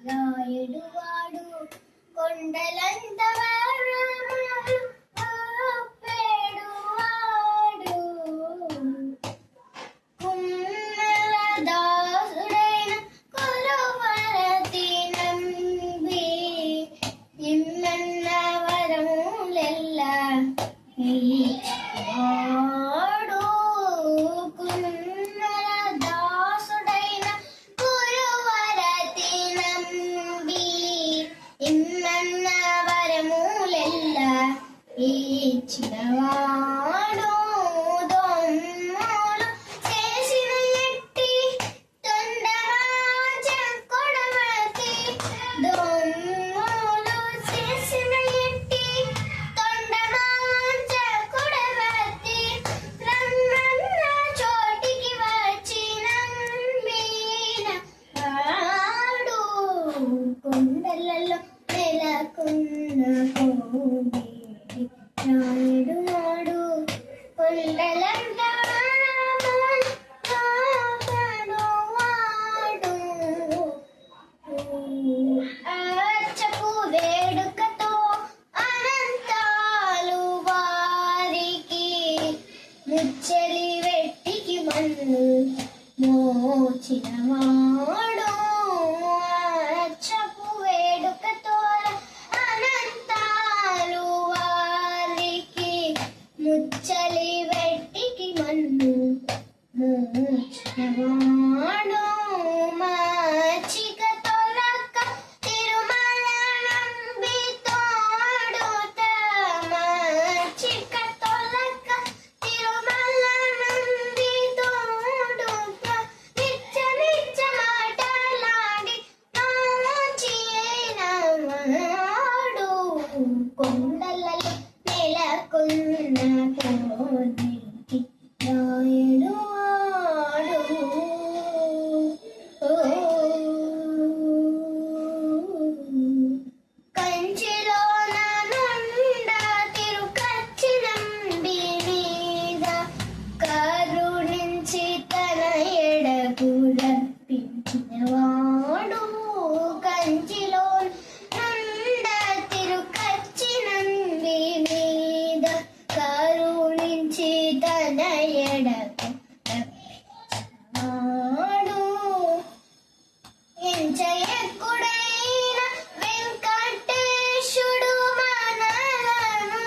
రాయుడువాడు కొండలంత పేడువాడు కుమ్మల దాసుడైన కొలువరతి నంబి ఇమ్మన్న వరములెల్ల ఇచ్చినవాడు దొమ్మలు చేసిన ఎట్టి తొండరాజ కొడవతి దొమ్మలు చేసిన ఎట్టి తొండరాజ కొడవతి రమ్మన్న చోటికి వచ్చిన మీన వాడు కొండలలో నెలకొన్న కోడి రాయుడువాడు కొండలంత కాపాడువాడు అచ్చపు వేడుకతో అనంతాలు వారికి ముచ్చలి వెట్టికి మన్ను మోచినవాడు అచ్చపు వేడుకతో ముచ్చలి వెట్టికి మన్ను మోచినవాడు మాచిక తొలక తిరుమల నంబి తోడుత మాచిక తొలక తిరుమల నంబి తోడుత నిచ్చ నిచ్చ మాటలాడి నాచినవాడు కొండలలో నెలకొన్న కోడికి రాయుడువాడు కంచిలోన నుండ తిరుకచ్చి నంబి మీద కరుణించి తన ఎడకు రప్పించినవాడు కంచిలో నుండ తిరుకచ్చి నంబి మీద కరుణించి తన ఎడకు రప్పించినవాడు ఎంచయకుడైన వెంకటేశుడు మనలను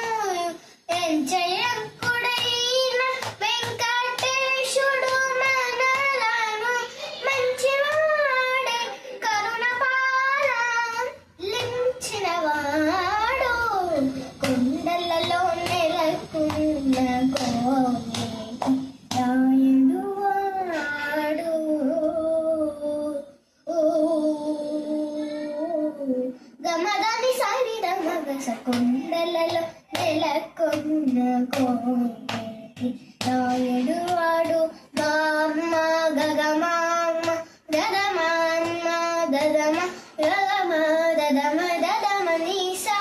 ఎంచయకుడైన వెంకటేశుడు మనలను మంచివాడే కరుణ పాలించినవాడు కొండలలో నెలకొన్న కోడి రాయుడువాడు గమదని సారిద మగస కొండలలో నెలకొన్న కోడి రాయుడువాడు గామ్మ గగమామ్మ గదమామ్మ దదమ గగమ దదమ దదమ నీసా